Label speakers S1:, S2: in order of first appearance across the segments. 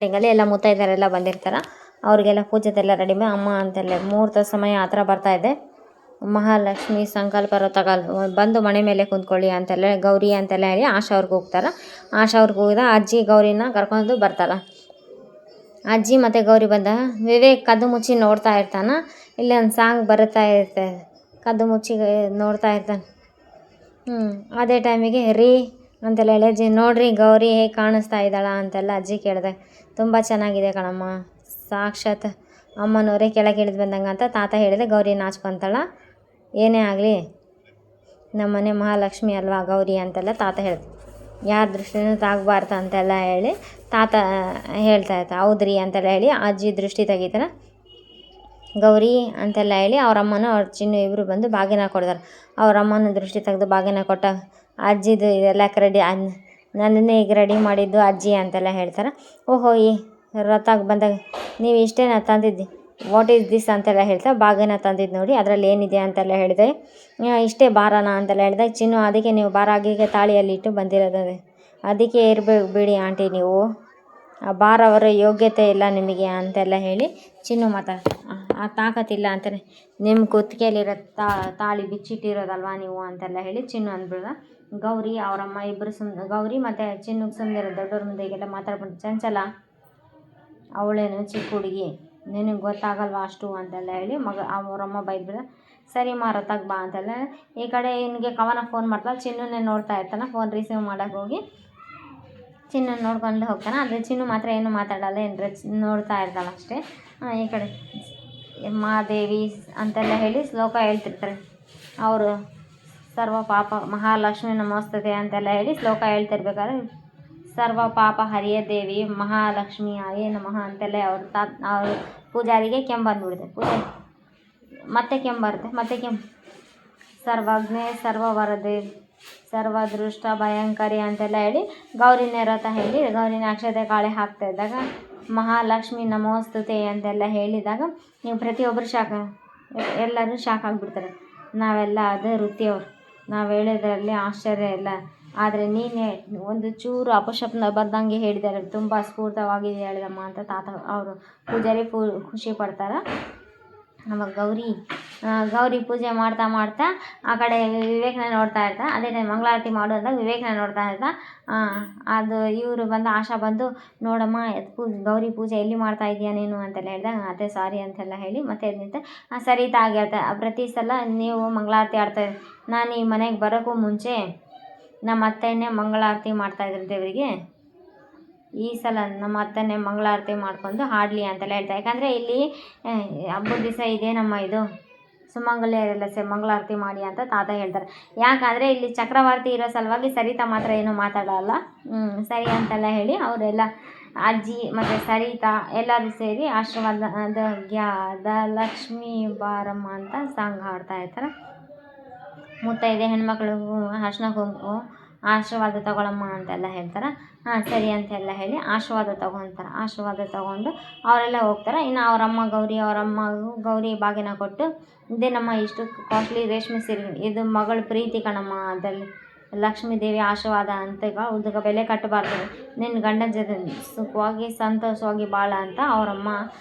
S1: ಟೆಂಗಲ್ಲಿ ಎಲ್ಲ ಮುತ್ತೈದರೆಲ್ಲ ಬಂದಿರ್ತಾರೆ. ಅವ್ರಿಗೆಲ್ಲ ಪೂಜೆದೆಲ್ಲ ರೆಡಿ ಮಾಡಿ ಅಮ್ಮ ಅಂತೆಲ್ಲ ಮುಹೂರ್ತ ಸಮಯ ಆ ಥರ ಬರ್ತಾಯಿದೆ. ಮಹಾಲಕ್ಷ್ಮಿ ಸಂಕಲ್ಪ ಬಂದು ಮನೆ ಮೇಲೆ ಕುಂತ್ಕೊಳ್ಳಿ ಅಂತೆಲ್ಲ ಗೌರಿ ಅಂತೆಲ್ಲ ಹೇಳಿ ಆಶಾ ಅವ್ರಿಗೆ ಹೋಗ್ತಾರೆ. ಆಶಾ ಅವ್ರಿಗೆ ಹೋಗಿದ ಅಜ್ಜಿ ಗೌರಿನ ಕರ್ಕೊಂಡು ಬರ್ತಾರೆ. ಅಜ್ಜಿ ಮತ್ತು ಗೌರಿ ಬಂದ ವಿವೇಕ್ ಕದ್ದು ಮುಚ್ಚಿ ನೋಡ್ತಾ ಇರ್ತಾನೆ. ಇಲ್ಲಿ ಒಂದು ಸಾಂಗ್ ಬರುತ್ತಾ ಇರುತ್ತೆ, ಕದ್ದು ಮುಚ್ಚಿ ನೋಡ್ತಾ ಇರ್ತಾನೆ. ಅದೇ ಟೈಮಿಗೆ ರೀ ಅಂತೆಲ್ಲ ಹೇಳಿ ಅಜ್ಜಿ ನೋಡ್ರಿ ಗೌರಿ ಹೇಗೆ ಕಾಣಿಸ್ತಾ ಇದ್ದಾಳ ಅಂತೆಲ್ಲ ಅಜ್ಜಿ ಕೇಳಿದೆ. ತುಂಬ ಚೆನ್ನಾಗಿದೆ ಕಣಮ್ಮ, ಸಾಕ್ಷಾತ್ ಅಮ್ಮನವರೇ ಕೆಳಗೆ ಇಳಿದು ಬಂದಂಗೆ ಅಂತ ತಾತ ಹೇಳಿದೆ. ಗೌರಿ ನಾಚ್ಕೊಂತಾಳ. ಏನೇ ಆಗಲಿ ನಮ್ಮನೆ ಮಹಾಲಕ್ಷ್ಮಿ ಅಲ್ವಾ ಗೌರಿ ಅಂತೆಲ್ಲ ತಾತ ಹೇಳಿದೆ. ಯಾರ ದೃಷ್ಟಿನೂ ತಾಗಬಾರ್ದು ಅಂತೆಲ್ಲ ಹೇಳಿ ತಾತ ಹೇಳ್ತಾ ಇರ್ತ. ಹೌದ್ರಿ ಅಂತೆಲ್ಲ ಹೇಳಿ ಅಜ್ಜಿ ದೃಷ್ಟಿ ತೆಗಿತಾರೆ. ಗೌರಿ ಅಂತೆಲ್ಲ ಹೇಳಿ ಅವರಮ್ಮನೂ ಅವ್ರ ಚಿನ್ನು ಇಬ್ಬರು ಬಂದು ಬಾಗಿನ ಕೊಡ್ತಾರೆ. ಅವರಮ್ಮನ ದೃಷ್ಟಿ ತೆಗೆದು ಬಾಗಿನ ಕೊಟ್ಟಾಗ ಅಜ್ಜಿದು ಇದೆಲ್ಲ ರೆಡಿ ನನ್ನನ್ನೇ ಈಗ ರೆಡಿ ಮಾಡಿದ್ದು ಅಜ್ಜಿ ಅಂತೆಲ್ಲ ಹೇಳ್ತಾರೆ. ಓಹೋ ಈ ರಥಕ್ಕೆ ಬಂದಾಗ ನೀವು ಇಷ್ಟೇನ ತಂದಿದ್ದು, ವಾಟ್ ಈಸ್ ದಿಸ್ ಅಂತೆಲ್ಲ ಹೇಳ್ತಾ ಬಾಗಿನ ತಂದಿದ್ದು ನೋಡಿ ಅದರಲ್ಲಿ ಏನಿದೆ ಅಂತೆಲ್ಲ ಹೇಳಿದೆ. ಇಷ್ಟೇ ಬಾರನ ಅಂತೆಲ್ಲ ಹೇಳಿದಾಗ ಚಿನ್ನು ಅದಕ್ಕೆ ನೀವು ಬಾರ ಆಗಿಗೆ ತಾಳಿಯಲ್ಲಿ ಇಟ್ಟು ಬಂದಿರೋದು, ಅದಕ್ಕೆ ಇರಬೇಕು ಬಿಡಿ ಆಂಟಿ, ನೀವು ಆ ಬಾರ ಅವರ ಯೋಗ್ಯತೆ ಇಲ್ಲ ನಿಮಗೆ ಅಂತೆಲ್ಲ ಹೇಳಿ ಚಿನ್ನು ಆ ತಾಕತ್ತಿಲ್ಲ ಅಂತಾನೆ ನಿಮ್ಮ ಕುತ್ತಿಗೆಯಲ್ಲಿರೋ ತಾಳಿ ಬಿಚ್ಚಿಟ್ಟಿರೋದಲ್ವಾ ನೀವು ಅಂತೆಲ್ಲ ಹೇಳಿ ಚಿನ್ನು ಅಂದ್ಬಿಡ್ದ. ಗೌರಿ ಅವರಮ್ಮ ಇಬ್ಬರು ಗೌರಿ ಮತ್ತು ಚಿನ್ನುಗೆ ಸುಮ್ಮನೆ ದೊಡ್ಡವ್ರ ಮುಂದೆ ಈಗೆಲ್ಲ ಮಾತಾಡ್ಬಿಟ್ಟು ಚಂಚಲ ಅವಳೇನು ಚಿಕ್ಕ ಹುಡುಗಿ ನಿನಗೆ ಗೊತ್ತಾಗಲ್ವಾ ಅಷ್ಟು ಅಂತೆಲ್ಲ ಹೇಳಿ ಅವರಮ್ಮ ಬೈದ್ಬಿಡ. ಸರಿ ರಥಕ್ಕೆ ಬಾ ಅಂತೆಲ್ಲ ಈ ಕಡೆ ಇವನಿಗೆ ಕವನ ಫೋನ್ ಮಾಡ್ತಾಳೆ. ಚಿನ್ನುನೇ ನೋಡ್ತಾ ಇರ್ತಾನೆ. ಫೋನ್ ರಿಸೀವ್ ಮಾಡೋಕ್ಕೆ ಹೋಗಿ ಚಿನ್ನು ನೋಡ್ಕೊಂಡು ಹೋಗ್ತಾನೆ. ಆದರೆ ಚಿನ್ನು ಮಾತ್ರ ಏನು ಮಾತಾಡಲ್ಲ, ಏನರ ನೋಡ್ತಾ ಇರ್ತಾಳೆ ಅಷ್ಟೇ. ಈ ಕಡೆ ಮಹಾದೇವಿ ಅಂತೆಲ್ಲ ಹೇಳಿ ಶ್ಲೋಕ ಹೇಳ್ತಿರ್ತಾರೆ ಅವರು. ಸರ್ವ ಪಾಪ ಮಹಾಲಕ್ಷ್ಮಿ ನಮಸ್ತತೆ ಅಂತೆಲ್ಲ ಹೇಳಿ ಶ್ಲೋಕ ಹೇಳ್ತಿರ್ಬೇಕಾದ್ರೆ ಸರ್ವ ಪಾಪ ಹರಿಯ ದೇವಿ ಮಹಾಲಕ್ಷ್ಮಿ ಆಯೇ ನಮಃ ಅಂತೆಲ್ಲ ಅವ್ರ ಪೂಜಾರಿಗೆ ಕೆಂಬಂದುಬಿಡುತ್ತೆ. ಮತ್ತೆ ಕೆಂಬರುತ್ತೆ. ಮತ್ತೆ ಸರ್ವಜ್ಞೆ ಸರ್ವವರದೆ ಸರ್ವದೃಷ್ಟ ಭಯಂಕರಿ ಅಂತೆಲ್ಲ ಹೇಳಿ ಗೌರಿನೇ ರಥ ಹೇಳಿ ಗೌರಿನ ಅಕ್ಷತೆ ಕಾಳೆ ಹಾಕ್ತಾ ಇದ್ದಾಗ ಮಹಾಲಕ್ಷ್ಮಿ ನಮೋಸ್ತುತೆ ಅಂತೆಲ್ಲ ಹೇಳಿದಾಗ ನೀವು ಪ್ರತಿಯೊಬ್ಬರು ಎಲ್ಲರೂ ಶಾಕ್ ಆಗಿಬಿಡ್ತಾರೆ. ನಾವೆಲ್ಲ ಅದೇ ವೃತ್ತಿಯವರು, ನಾವು ಹೇಳೋದ್ರಲ್ಲಿ ಆಶ್ಚರ್ಯ ಇಲ್ಲ, ಆದರೆ ನೀನೇ ಒಂದು ಚೂರು ಅಪಶಬ್ದ ಬಂದಂಗೆ ಹೇಳಿದ್ದಾರೆ, ತುಂಬ ಸ್ಫೂರ್ತವಾಗಿ ಹೇಳಿದಮ್ಮ ಅಂತ ತಾತ ಅವರು ಪೂಜಾರಿ ಖುಷಿ ಪಡ್ತಾರೆ. ಅವಾಗ ಗೌರಿ ಪೂಜೆ ಮಾಡ್ತಾ ಆ ಕಡೆ ವಿವೇಕನ ನೋಡ್ತಾ ಇರ್ತಾ. ಅದೇ ಟೈಮ್ ಮಂಗಳಾರತಿ ಮಾಡುವಂದಾಗ ವಿವೇಕನ ನೋಡ್ತಾ ಇರ್ತಾ. ಅದು ಇವರು ಬಂದು ಆಶಾ ಬಂದು ನೋಡಮ್ಮ ಗೌರಿ ಪೂಜೆ ಎಲ್ಲಿ ಮಾಡ್ತಾ ಇದೀಯ ನೀನು ಅಂತೆಲ್ಲ ಹೇಳಿದಾಗ ಅದೇ ಸಾರಿ ಅಂತೆಲ್ಲ ಹೇಳಿ ಮತ್ತೆ ನಿಂತೆ ಸರಿತಾ ಆಗಿರ್ತೆ. ಪ್ರತಿ ಸಲ ನೀವು ಮಂಗಳಾರತಿ ಆಡ್ತಾಯಿದ್ರಿ, ನಾನು ಈ ಮನೆಗೆ ಬರೋಕ್ಕೂ ಮುಂಚೆ ನಮ್ಮ ಅತ್ತೆಯೇ ಮಂಗಳಾರತಿ ಮಾಡ್ತಾಯಿದ್ರು ದೇವರಿಗೆ, ಈ ಸಲ ನಮ್ಮ ಅತ್ತನೇ ಮಂಗಳಾರತಿ ಮಾಡ್ಕೊಂಡು ಹಾಡಲಿ ಅಂತೆಲ್ಲ ಹೇಳ್ತಾರೆ. ಯಾಕಂದರೆ ಇಲ್ಲಿ ಹಬ್ಬದ ದಿವಸ ಇದೇನಮ್ಮ ಇದು ಸುಮಂಗಲಿಯರೆಲ್ಲ ಮಂಗಳಾರತಿ ಮಾಡಿ ಅಂತ ತಾತ ಹೇಳ್ತಾರೆ. ಯಾಕಂದರೆ ಇಲ್ಲಿ ಚಕ್ರವರ್ತಿ ಇರೋ ಸಲುವಾಗಿ ಸರಿತಾ ಮಾತ್ರ ಏನು ಮಾತಾಡಲ್ಲ. ಸರಿ ಅಂತೆಲ್ಲ ಹೇಳಿ ಅವರೆಲ್ಲ ಅಜ್ಜಿ ಮತ್ತು ಸರಿತಾ ಎಲ್ಲರೂ ಸೇರಿ ಆಶೀರ್ವಾದ ಲಕ್ಷ್ಮೀ ಬಾರಮ್ಮ ಅಂತ ಸಾಂಗ್ ಹಾಡ್ತಾ ಇರ್ತಾರೆ. ಮುತ್ತೈದೆ ಹೆಣ್ಮಕ್ಳಿಗೂ ಅರ್ಶಿನ ಕುಂಕುಮ ಆಶೀರ್ವಾದ ತಗೊಳಮ್ಮ ಅಂತೆಲ್ಲ ಹೇಳ್ತಾರೆ. ಸರಿ ಅಂತೆಲ್ಲ ಹೇಳಿ ಆಶೀರ್ವಾದ ತಗೊತಾರೆ. ಆಶೀರ್ವಾದ ತಗೊಂಡು ಅವರೆಲ್ಲ ಹೋಗ್ತಾರೆ. ಇನ್ನು ಅವರಮ್ಮಗೂ ಗೌರಿ ಬಾಗಿನ ಕೊಟ್ಟು ಇದೇನಮ್ಮ ಇಷ್ಟು ಕಾಸ್ಟ್ಲಿ ರೇಷ್ಮೆ ಸೀರೆ, ಇದು ಮಗಳ ಪ್ರೀತಿ ಕಣಮ್ಮ, ಅದರಲ್ಲಿ ಲಕ್ಷ್ಮೀ ದೇವಿ ಆಶೀರ್ವಾದ ಅಂತ ಉದ್ದಕ್ಕೆ ಬೆಲೆ ಕಟ್ಟಬಾರ್ದು, ನಿನ್ನ ಗಂಡನ ಜೊತೆ ಸುಖವಾಗಿ ಸಂತೋಷವಾಗಿ ಬಾಳ ಅಂತ ಅವರಮ್ಮ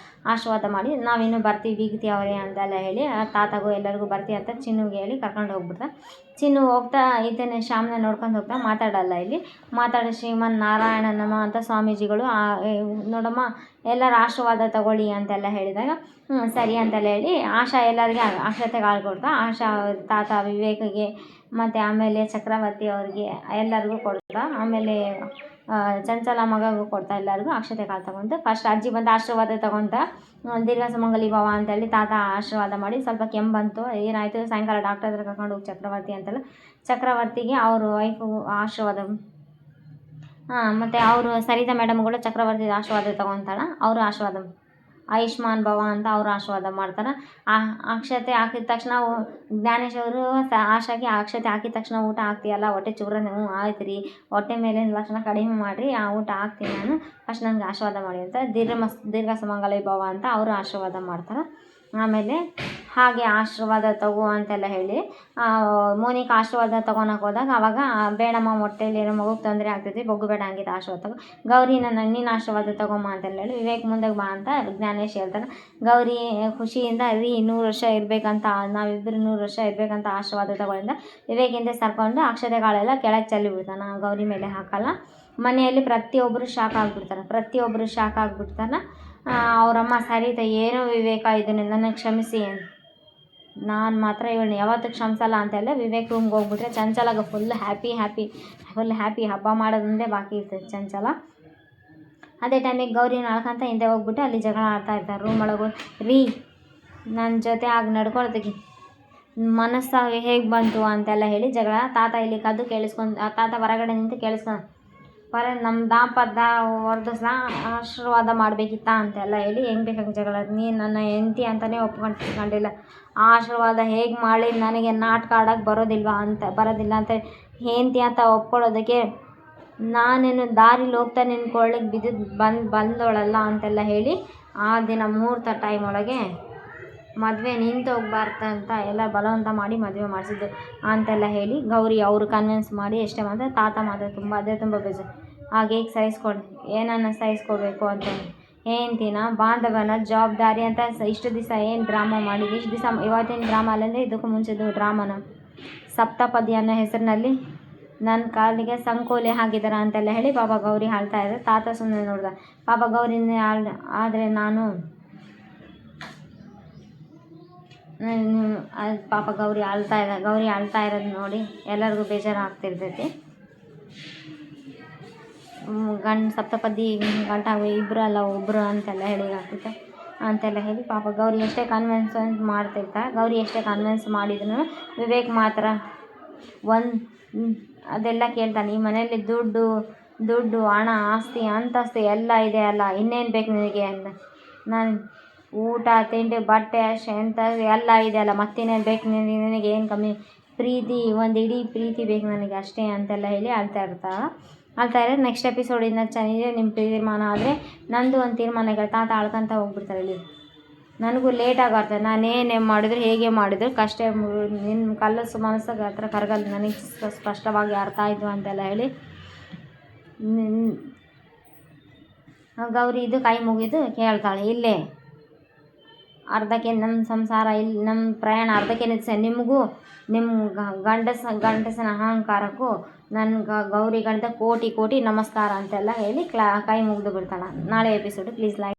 S1: ಆಶೀರ್ವಾದ ಮಾಡಿ ನಾವಿನ್ನೂ ಬರ್ತೀವಿ ಬೀಗ್ತಿ ಅವರೇ ಅಂತೆಲ್ಲ ಹೇಳಿ ತಾತಗೂ ಎಲ್ಲರಿಗೂ ಬರ್ತೀವಿ ಅಂತ ಚಿನ್ನುಗೆ ಹೇಳಿ ಕರ್ಕೊಂಡು ಹೋಗ್ಬಿಡ್ತಾರೆ. ಚಿನ್ನು ಹೋಗ್ತಾ ಇದನ್ನೇ ಶ್ಯಾಮ್ನ ನೋಡ್ಕೊಂಡು ಹೋಗ್ತಾ ಮಾತಾಡಲ್ಲ. ಇಲ್ಲಿ ಮಾತಾಡೋ ಶ್ರೀಮನ್ ನಾರಾಯಣ ನಮ ಅಂತ ಸ್ವಾಮೀಜಿಗಳು ನೋಡಮ್ಮ ಎಲ್ಲರ ಆಶೀರ್ವಾದ ತಗೊಳ್ಳಿ ಅಂತೆಲ್ಲ ಹೇಳಿದಾಗ ಸರಿ ಅಂತೆಲ್ಲ ಹೇಳಿ ಆಶಾ ಎಲ್ಲರಿಗೆ ಅಕ್ಷತೆಗೆ ಕೊಡ್ತಾ ಆಶಾ ತಾತ ವಿವೇಕಿಗೆ ಮತ್ತು ಆಮೇಲೆ ಚಕ್ರವರ್ತಿ ಅವ್ರಿಗೆ ಎಲ್ಲರಿಗೂ ಕೊಡ್ತಾ, ಆಮೇಲೆ ಚಂಚಲ ಮಗಗೂ ಕೊಡ್ತಾ ಎಲ್ಲರಿಗೂ ಅಕ್ಷತೆ ಕಾಳು ತಗೊಂಡು ಫಸ್ಟ್ ಅಜ್ಜಿ ಬಂದು ಆಶೀರ್ವಾದ ತಗೊತ ದೀರ್ಘ ಸುಮಂಗಲಿ ಭವ ಅಂತೇಳಿ ತಾತ ಆಶೀರ್ವಾದ ಮಾಡಿ ಸ್ವಲ್ಪ ಕೆಮ್ಮು ಏನಾಯಿತು ಸಾಯಂಕಾಲ ಡಾಕ್ಟರ್ ಹತ್ರ ಕರ್ಕೊಂಡು ಹೋಗಿ ಚಕ್ರವರ್ತಿ ಅಂತೆಲ್ಲ ಚಕ್ರವರ್ತಿಗೆ ಅವ್ರ ವೈಫು ಆಶೀರ್ವಾದ ಮತ್ತು ಅವರು ಸರಿತಾ ಮೇಡಮ್ಗಳು ಚಕ್ರವರ್ತಿ ಆಶೀರ್ವಾದ ತಗೊತಾಳ. ಅವರು ಆಶೀರ್ವಾದ ಆಯುಷ್ಮಾನ್ ಭವ ಅಂತ ಅವರು ಆಶೀರ್ವಾದ ಮಾಡ್ತಾರೆ. ಅಕ್ಷತೆ ಹಾಕಿದ ತಕ್ಷಣ ಜ್ಞಾನೇಶ್ ಅವರು ಆಶಾಗೆ ಅಕ್ಷತೆ ಹಾಕಿದ ತಕ್ಷಣ ಊಟ ಹಾಕ್ತೀಯಲ್ಲ ಹೊಟ್ಟೆ ಚೂರ ಆಯ್ತು ರೀ, ಹೊಟ್ಟೆ ಮೇಲಿನ ಲಕ್ಷಣ ಕಡಿಮೆ ಮಾಡಿರಿ, ಆ ಊಟ ಹಾಕ್ತೀನಿ ನಾನು, ಫಸ್ಟ್ ನನಗೆ ಆಶೀರ್ವಾದ ಮಾಡಿ ಅಂತ ದೀರ್ಘ ಸುಮಂಗಲಿ ಭವ ಅಂತ ಅವರು ಆಶೀರ್ವಾದ ಮಾಡ್ತಾರೆ. ಆಮೇಲೆ ಹಾಗೆ ಆಶೀರ್ವಾದ ತಗೋ ಅಂತೆಲ್ಲ ಹೇಳಿ ಮೋನಿಕಾ ಆಶೀರ್ವಾದ ತೊಗೊಳಕ್ಕೆ ಹೋದಾಗ ಅವಾಗ ಬೇಡಮ್ಮ ಹೊಟ್ಟೆಲಿ ಏನೋ ಮಗುಗೆ ತೊಂದರೆ ಆಗ್ತೈತಿ ಬೊಗ್ಗಬೇಡ ಹಂಗಿತ್ತು ಆಶೀರ್ವಾದ ತಗೋ ಗೌರಿ ನೀನು ಆಶೀರ್ವಾದ ತಗೊಮ್ಮ ಅಂತೆಲ್ಲ ಹೇಳಿ ವಿವೇಕ್ ಮುಂದೆ ಬಾ ಅಂತ ಜ್ಞಾನೇಶ್ ಹೇಳ್ತಾರೆ. ಗೌರಿ ಖುಷಿಯಿಂದ ರೀ 100 ವರ್ಷ ಇರಬೇಕಂತ ನಾವಿಬ್ಬರು 100 ವರ್ಷ ಇರಬೇಕಂತ ಆಶೀರ್ವಾದ ತಗೊಂಡಿಂದ ವಿವೇಕ್ ಹಿಂದೆ ಸರ್ಕೊಂಡು ಅಕ್ಷತೆಗಳೆಲ್ಲ ಕೆಳಗೆ ಚೆಲ್ಲಿ ಬಿಡ್ತಾನೆ. ಗೌರಿ ಮೇಲೆ ಹಾಕಲ್ಲ. ಮನೆಯಲ್ಲಿ ಪ್ರತಿಯೊಬ್ಬರು ಶಾಕ್ ಆಗಿಬಿಡ್ತಾನೆ. ಅವರಮ್ಮ ಸರಿತ ಏನೋ ವಿವೇಕ ಇದನ್ನು ನನಗೆ ಕ್ಷಮಿಸಿ, ನಾನು ಮಾತ್ರ ಇವಳನ್ನ ಯಾವತ್ತೂ ಕ್ಷಮಿಸಲ್ಲ ಅಂತೆಲ್ಲ ವಿವೇಕ್ ರೂಮ್ಗೆ ಹೋಗ್ಬಿಟ್ರೆ ಚಂಚಲಾಗ ಫುಲ್ ಹ್ಯಾಪಿ ಹಬ್ಬ ಮಾಡೋದಂದೇ ಬಾಕಿ ಇರ್ತೈತೆ ಚಂಚಲ. ಅದೇ ಟೈಮಿಗೆ ಗೌರಿನ ಅಳ್ಕೊಂತ ಹಿಂದೆ ಹೋಗ್ಬಿಟ್ಟು ಅಲ್ಲಿ ಜಗಳ ಆಡ್ತಾ ಇರ್ತಾರೆ ರೂಮ್ ಒಳಗೆ. ರೀ ನನ್ನ ಜೊತೆ ಆಗ ನಡ್ಕೊಳ್ತೀವಿ ಮನಸ್ಸಾಗಿ ಹೇಗೆ ಬಂತು ಅಂತೆಲ್ಲ ಹೇಳಿ ಜಗಳ. ತಾತ ಇಲ್ಲಿ ಕದ್ದು ತಾತ ಹೊರಗಡೆ ನಿಂತು ಕೇಳಿಸ್ಕೊಂಡು ನಮ್ಮ ದಾಂಪತ್ಯ ವರ್ಧಿಸ್ಲ ಆಶೀರ್ವಾದ ಮಾಡಬೇಕಿತ್ತ ಅಂತೆಲ್ಲ ಹೇಳಿ ಹೆಂಗೆ ಬೇಕಾಗಿ ಜಗಳ. ನೀನು ನನ್ನ ಹೆಂಡತಿ ಅಂತಲೇ ಒಪ್ಕೊಂಡಿಲ್ಲ, ಆಶೀರ್ವಾದ ಹೇಗೆ ಮಾಡಿ ನನಗೆ ನಾಟಕ ಆಡೋಕ್ಕೆ ಬರೋದಿಲ್ಲ ಅಂತ ಹೆಂಡತಿ ಅಂತ ಒಪ್ಕೊಳ್ಳೋದಕ್ಕೆ ನಾನೇನು ದಾರಿಲಿ ಹೋಗ್ತಾ ನಿನ್ನ ಕೊಳ್ಳಿಗೆ ಬಂದೋಳಲ್ಲ ಅಂತೆಲ್ಲ ಹೇಳಿ ಆ ದಿನ ಮುಹೂರ್ತ ಟೈಮ್ ಒಳಗೆ ಮದುವೆ ನಿಂತು ಹೋಗ್ಬಾರ್ದು ಅಂತ ಎಲ್ಲ ಬಲವಂತ ಮಾಡಿ ಮದುವೆ ಮಾಡಿಸಿದ್ದು ಅಂತೆಲ್ಲ ಹೇಳಿ ಗೌರಿ ಅವರು ಕನ್ವಿನ್ಸ್ ಮಾಡಿ ಎಷ್ಟೇ ಮಾತ್ರ ತಾತ ಮಾತ್ರ ತುಂಬ ಬೇಜಾರು. ಹಾಗೆ ಸಹಿಸ್ಕೊಂಡು ಏನನ್ನ ಸಹಿಸ್ಕೋಬೇಕು ಅಂತ ಹೆಂಡ್ತಿನ ಬಾಂಧವನ ಜವಾಬ್ದಾರಿ ಅಂತ ಇಷ್ಟು ದಿವಸ ಏನು ಡ್ರಾಮಾ ಮಾಡಿದ್ದು ಇಷ್ಟು ದಿವಸ ಇವತ್ತಿನ ಡ್ರಾಮಾ ಅಲ್ಲಂದರೆ ಇದಕ್ಕೂ ಮುಂಚೆದು ಡ್ರಾಮಾನ ಸಪ್ತಪದಿ ಅನ್ನೋ ಹೆಸರಿನಲ್ಲಿ ನನ್ನ ಕಾಲಿಗೆ ಸಂಕೋಲೆ ಹಾಕಿದಾರ ಅಂತೆಲ್ಲ ಹೇಳಿ ಪಾಪ ಗೌರಿ ಆಳ್ತಾ ಇದ್ದಾರೆ. ತಾತ ಸುಮ್ಮನೆ ನೋಡ್ದ. ಪಾಪ ಗೌರಿನೇ ಆದರೆ ಪಾಪ ಗೌರಿ ಆಳ್ತಾ ಇರೋದು ನೋಡಿ ಎಲ್ಲರಿಗೂ ಬೇಜಾರು ಆಗ್ತಿರ್ತೈತಿ. ಸಪ್ತಪದಿ ಗಂಟ ಇಬ್ಬರು ಅಲ್ಲ ಒಬ್ಬರು ಅಂತೆಲ್ಲ ಆಗ್ತೈತೆ ಅಂತೆಲ್ಲ ಹೇಳಿ ಪಾಪ ಗೌರಿ ಎಷ್ಟೇ ಕನ್ವಿನ್ಸ್ ಮಾಡ್ತಿರ್ತಾರೆ. ಗೌರಿ ಎಷ್ಟೇ ಕನ್ವಿನ್ಸ್ ಮಾಡಿದ್ರು ವಿವೇಕ್ ಮಾತ್ರ ಅದೆಲ್ಲ ಕೇಳ್ತಾನೆ. ಈ ಮನೆಯಲ್ಲಿ ದುಡ್ಡು ಹಣ ಆಸ್ತಿ ಅಂತಸ್ತು ಎಲ್ಲ ಇದೆ ಅಲ್ಲ, ಇನ್ನೇನು ಬೇಕು ನಿನಗೆ ಅಂತ. ನಾನು ಊಟ ತಿಂಡಿ ಬಟ್ಟೆ ಎಂತ ಎಲ್ಲ ಇದೆ ಅಲ್ಲ, ಮತ್ತಿನ್ನೇನು ಬೇಕು ನಿನಗೆ, ಏನು ಕಮ್ಮಿ, ಪ್ರೀತಿ ಒಂದು ಇಡೀ ಪ್ರೀತಿ ಬೇಕು ನನಗೆ ಅಷ್ಟೇ ಅಂತೆಲ್ಲ ಹೇಳಿ ಅಳ್ತಾ ಇದ್ದಾರೆ. ನೆಕ್ಸ್ಟ್ ಎಪಿಸೋಡ್ ಇನ್ನೂ ಚೆನ್ನಾಗಿದೆ. ನಿಮ್ಮ ತೀರ್ಮಾನ ಆದರೆ ನಂದು ಒಂದು ತೀರ್ಮಾನಗಳು ತಾತ ಆಳ್ಕೊಂತ ಹೋಗ್ಬಿಡ್ತಾರೆ. ಇಲ್ಲಿ ನನಗೂ ಲೇಟಾಗಿ ಬರ್ತದೆ, ನಾನೇನೇ ಮಾಡಿದ್ರು ಹೇಗೆ ಮಾಡಿದ್ರು ಕಷ್ಟ ನಿನ್ನ ಕಲಸು ಮನಸ್ಸಿಗೆ ಹತ್ರ ಕರಗಲ್ಲ, ನನಗೆ ಸ್ಪಷ್ಟವಾಗಿ ಅರ್ಥ ಆಯಿತು ಅಂತೆಲ್ಲ ಹೇಳಿ ಗೌರಿ ಇದು ಕೈ ಮುಗಿದು ಕೇಳ್ತಾಳೆ. ಇಲ್ಲೇ ಅರ್ಧಕ್ಕೆ ನಮ್ಮ ಸಂಸಾರ ಇಲ್ಲಿ ನಮ್ಮ ಪ್ರಯಾಣ ಅರ್ಧಕ್ಕೆ ನಿಲ್ಲಿಸ, ನಿಮಗೂ ನಿಮ್ಮ ಗಂಡಸನ ಅಹಂಕಾರಕ್ಕೂ ನನ್ನ ಗೌರಿ ಗಂಡ ಕೋಟಿ ನಮಸ್ಕಾರ ಅಂತೆಲ್ಲ ಹೇಳಿ ಕೈ ಮುಗಿದು ಬಿಡ್ತಾಳೆ. ನಾಳೆ ಎಪಿಸೋಡು ಪ್ಲೀಸ್ ಲೈಕ್.